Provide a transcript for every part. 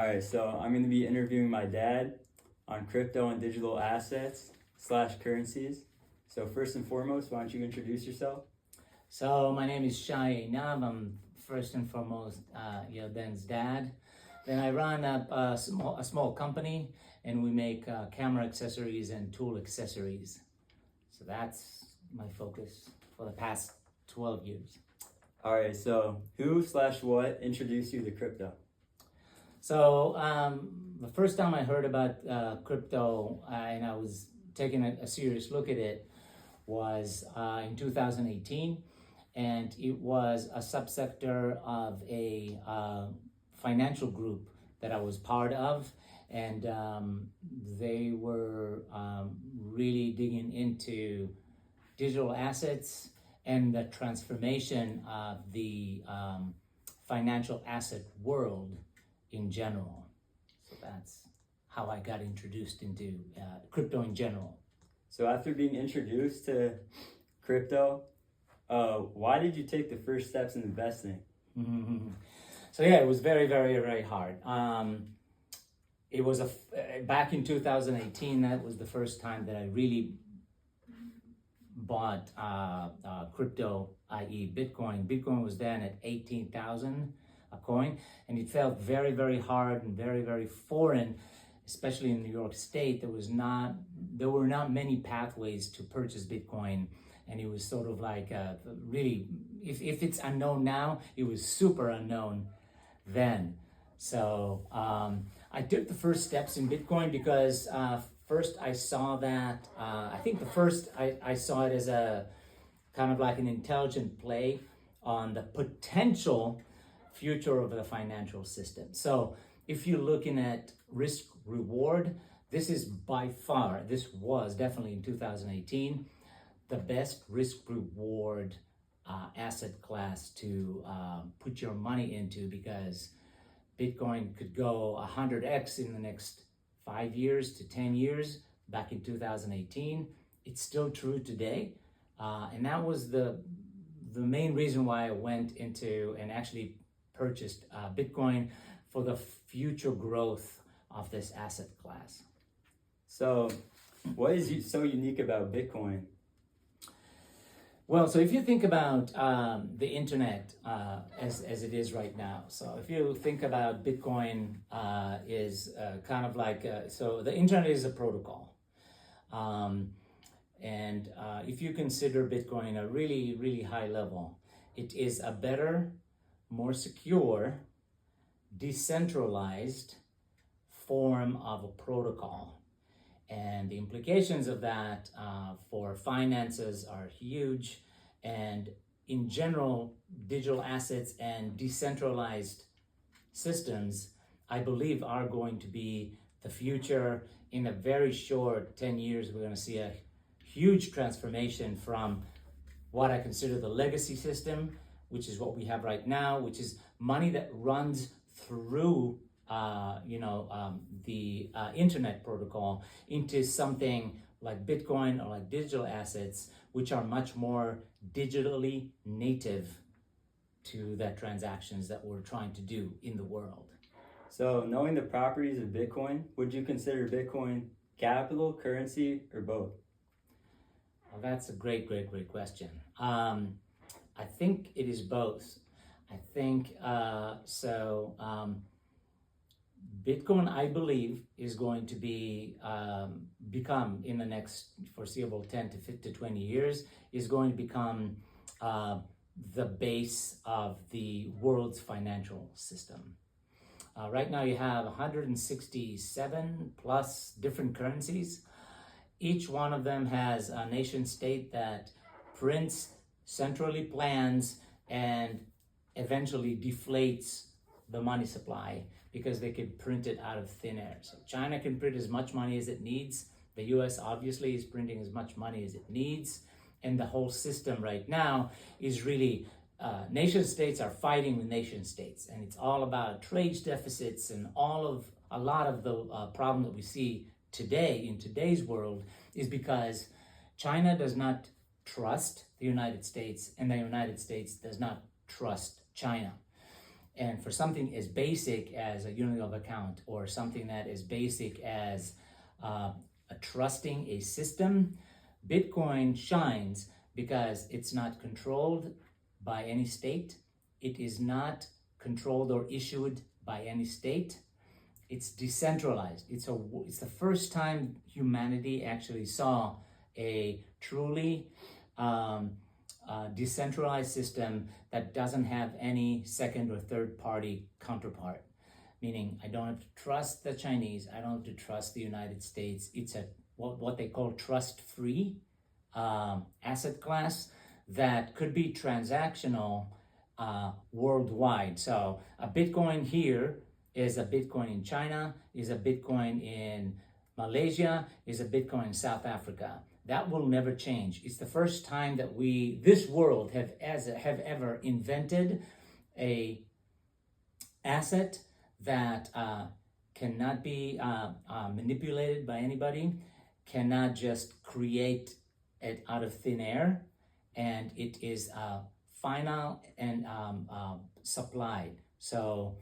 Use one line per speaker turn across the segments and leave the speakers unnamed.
All right, so I'm going to be interviewing my dad on crypto and digital assets slash currencies. So first and foremost, why don't you introduce yourself?
So my name is Shai Einav. I'm first and foremost Yoden's dad. Then I run a small company, and we make camera accessories and tool accessories. So that's my focus for the past 12 years.
All right, so who slash what introduced you to crypto?
So the first time I heard about crypto and I was taking a serious look at it was in 2018, and it was a subsector of a financial group that I was part of, and they were really digging into digital assets and the transformation of the financial asset world in general. So that's how I got introduced into crypto in general.
So after being introduced to crypto, why did you take the first steps in investing?
Mm-hmm. So yeah, it was very, very, very hard. It was back in 2018. That was the first time that I really bought crypto, i.e., Bitcoin. Bitcoin was then at 18,000 a coin, and it felt very, very hard and very, very foreign, especially in New York State. There were not many pathways to purchase Bitcoin, and it was sort of like really, if it's unknown now, it was super unknown then. So I took the first steps in Bitcoin because first I saw that, I think I saw it as a kind of like an intelligent play on the potential future of the financial system. So if you're looking at risk reward, this was definitely in 2018, the best risk reward asset class to put your money into, because Bitcoin could go 100x in the next 5 years to 10 years back in 2018. It's still true today. And that was the main reason why I went into and actually purchased Bitcoin, for the future growth of this asset class.
So what is so unique about Bitcoin?
Well, so if you think about the internet as it is right now, so if you think about Bitcoin is kind of like, so the internet is a protocol. And if you consider Bitcoin a really, really high level, it is a better, more secure, decentralized form of a protocol. And the implications of that for finances are huge. And in general, digital assets and decentralized systems, I believe, are going to be the future. In a very short 10 years, we're going to see a huge transformation from what I consider the legacy system, which is what we have right now, which is money that runs through the internet protocol, into something like Bitcoin or like digital assets, which are much more digitally native to the transactions that we're trying to do in the world.
So knowing the properties of Bitcoin, would you consider Bitcoin capital, currency, or both?
Well, that's a great question. I think it is both. I think Bitcoin, I believe, is going to become in the next foreseeable 10 to 20 years, is going to become the base of the world's financial system. Right now you have 167 plus different currencies. Each one of them has a nation state that prints, centrally plans, and eventually deflates the money supply, because they can print it out of thin air. So China can print as much money as it needs. The US obviously is printing as much money as it needs. And the whole system right now is really, nation states are fighting with nation states. And it's all about trade deficits and a lot of the problem that we see today in today's world is because China does not trust the United States, and the United States does not trust China. And for something as basic as a unit of account, or something that is basic as trusting a system, Bitcoin shines because it's not controlled by any state. It is not controlled or issued by any state. It's decentralized. It's the first time humanity actually saw a truly decentralized system that doesn't have any second or third party counterpart. Meaning, I don't have to trust the Chinese. I don't have to trust the United States. It's a what they call trust-free asset class that could be transactional worldwide. So a Bitcoin here is a Bitcoin in China, is a Bitcoin in Malaysia, is a Bitcoin in South Africa. That will never change. It's the first time that this world have ever invented a asset that cannot be manipulated by anybody, cannot just create it out of thin air, and it is final and supplied. So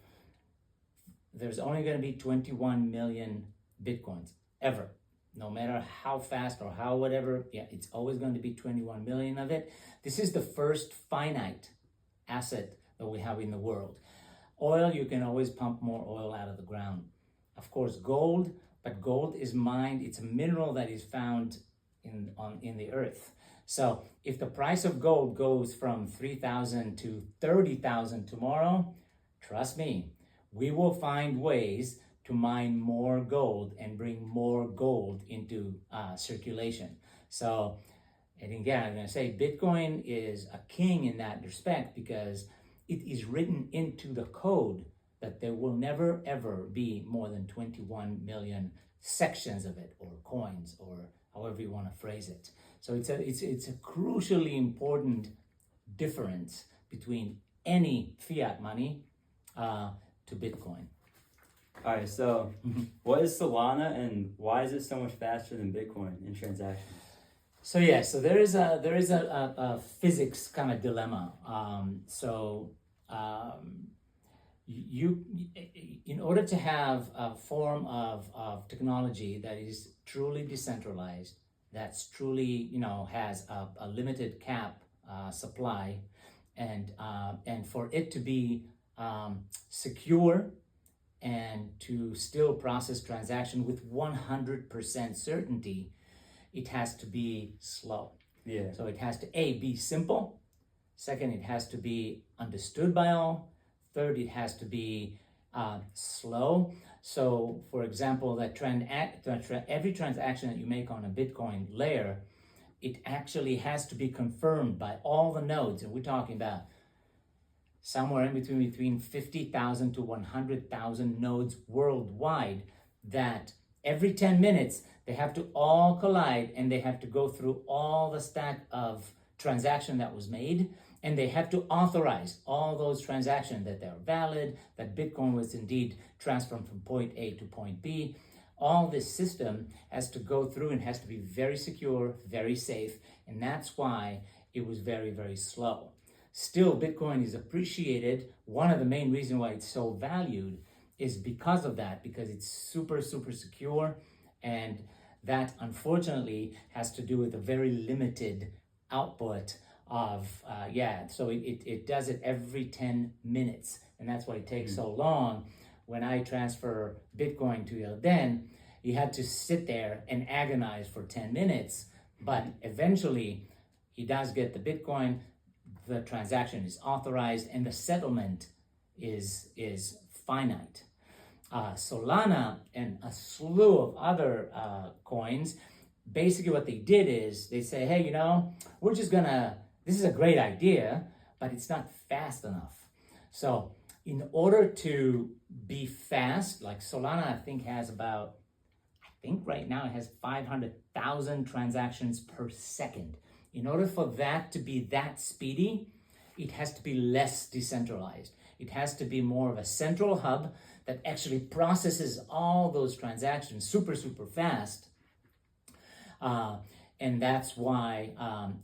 there's only going to be 21 million Bitcoins ever. No matter how fast or how whatever, it's always going to be 21 million of it. This is the first finite asset that we have in the world. Oil, you can always pump more oil out of the ground. Of course, gold, but gold is mined. It's a mineral that is found in the earth. So if the price of gold goes from 3,000 to 30,000 tomorrow, trust me, we will find ways to mine more gold and bring more gold into circulation. So, and again, I'm going to say Bitcoin is a king in that respect because it is written into the code that there will never ever be more than 21 million sections of it, or coins, or however you want to phrase it. So it's a crucially important difference between any fiat money to Bitcoin.
All right, so what is Solana and why is it so much faster than Bitcoin in transactions?
So there is a physics kind of dilemma. You in order to have a form of technology that is truly decentralized, that's truly has a limited cap supply, and for it to be secure and to still process transaction with 100% certainty, it has to be slow.
Yeah.
So it has to be simple. Second, it has to be understood by all. Third, it has to be slow. So, for example, every transaction that you make on a Bitcoin layer, it actually has to be confirmed by all the nodes, and we're talking about somewhere in between 50,000 to 100,000 nodes worldwide, that every 10 minutes they have to all collide and they have to go through all the stack of transaction that was made, and they have to authorize all those transactions that they're valid, that Bitcoin was indeed transferred from point A to point B. All this system has to go through and has to be very secure, very safe, and that's why it was very, very slow. Still, Bitcoin is appreciated. One of the main reasons why it's so valued is because of that, because it's super, super secure, and that unfortunately has to do with a very limited output of, so it does it every 10 minutes, and that's why it takes so long. When I transfer Bitcoin to Yelden, you had to sit there and agonize for 10 minutes, but eventually he does get the Bitcoin, the transaction is authorized, and the settlement is finite. Solana and a slew of other coins, basically what they did is they say, hey, we're just this is a great idea, but it's not fast enough. So in order to be fast, like Solana, I think right now it has 500,000 transactions per second. In order for that to be that speedy, it has to be less decentralized. It has to be more of a central hub that actually processes all those transactions super, super fast. And that's why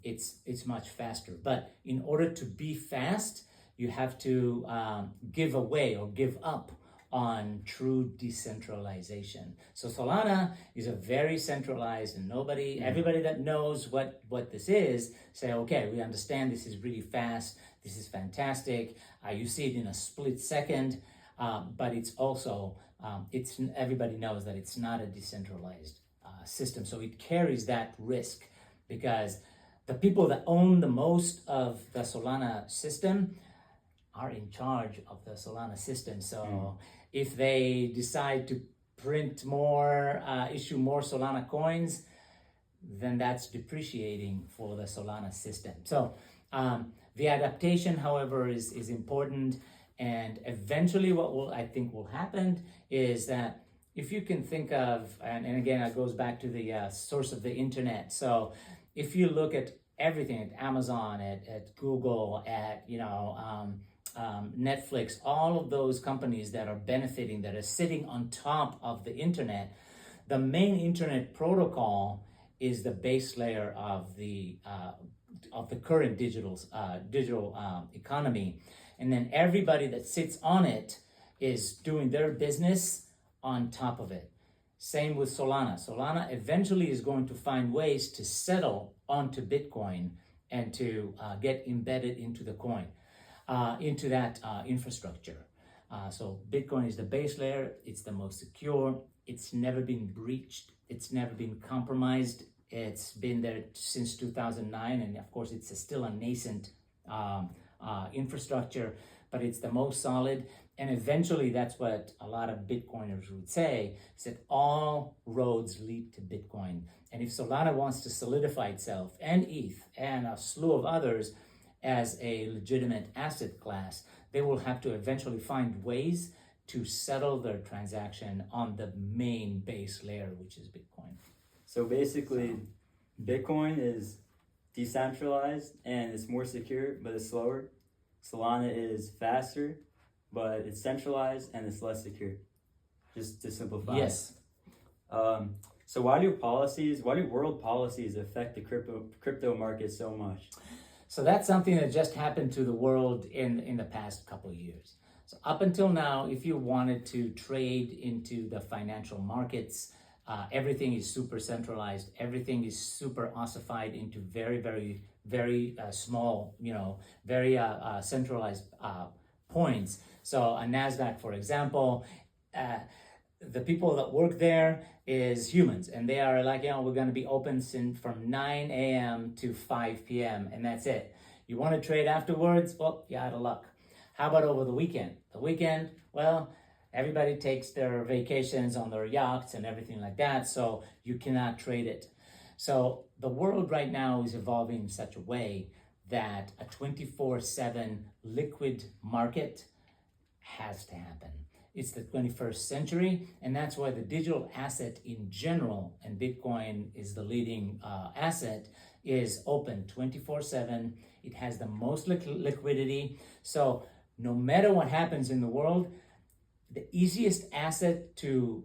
it's much faster. But in order to be fast, you have to give away or give up on true decentralization. So Solana is a very centralized, and everybody that knows what this is, say, okay, we understand this is really fast, this is fantastic. You see it in a split second, but it's also, everybody knows that it's not a decentralized system. So it carries that risk because the people that own the most of the Solana system are in charge of the Solana system. So if they decide to print more, issue more Solana coins, then that's depreciating for the Solana system. So the adaptation, however, is important. And eventually what I think will happen is that if you can think of, and again, it goes back to the source of the internet. So if you look at everything, at Amazon, at Google, at, Netflix, all of those companies that are benefiting, that are sitting on top of the internet, the main internet protocol is the base layer of the current digital economy. And then everybody that sits on it is doing their business on top of it. Same with Solana. Solana eventually is going to find ways to settle onto Bitcoin and to get embedded into the coin, into that infrastructure. So Bitcoin is the base layer. It's the most secure. It's never been breached. It's never been compromised. It's been there since 2009. And of course, it's still a nascent infrastructure, but it's the most solid. And eventually, that's what a lot of Bitcoiners would say, is that all roads lead to Bitcoin. And if Solana wants to solidify itself, and ETH, and a slew of others, as a legitimate asset class, they will have to eventually find ways to settle their transaction on the main base layer, which is Bitcoin.
So basically, Bitcoin is decentralized and it's more secure, but it's slower. Solana is faster, but it's centralized and it's less secure. Just to simplify.
Yes.
So why do world policies affect the crypto market so much?
So that's something that just happened to the world in the past couple of years. So up until now, if you wanted to trade into the financial markets, everything is super centralized. Everything is super ossified into very, very, very small, very centralized points. So a NASDAQ, for example, the people that work there is humans, and they are like, we're going to be open from 9 a.m. to 5 p.m. and that's it. You want to trade afterwards? Well, you're out of luck. How about over the weekend? The weekend, well, everybody takes their vacations on their yachts and everything like that, so you cannot trade it. So the world right now is evolving in such a way that a 24/7 liquid market has to happen. It's the 21st century, and that's why the digital asset in general, and Bitcoin is the leading asset, is open 24/7. It has the most liquidity. So no matter what happens in the world, the easiest asset to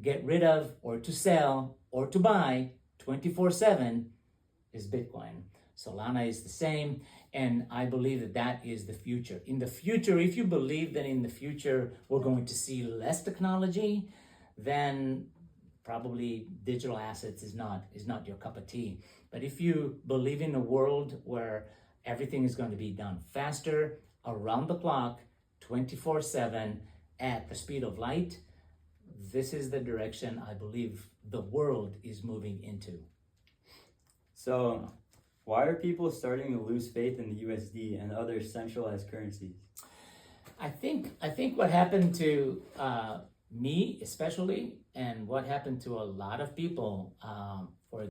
get rid of or to sell or to buy 24/7 is Bitcoin. Solana is the same, and I believe that that is the future. In the future, if you believe that in the future we're going to see less technology, then probably digital assets is not your cup of tea. But if you believe in a world where everything is going to be done faster, around the clock, 24/7, at the speed of light, this is the direction I believe the world is moving into.
So why are people starting to lose faith in the USD and other centralized currencies?
I think what happened to me especially, and what happened to a lot of people,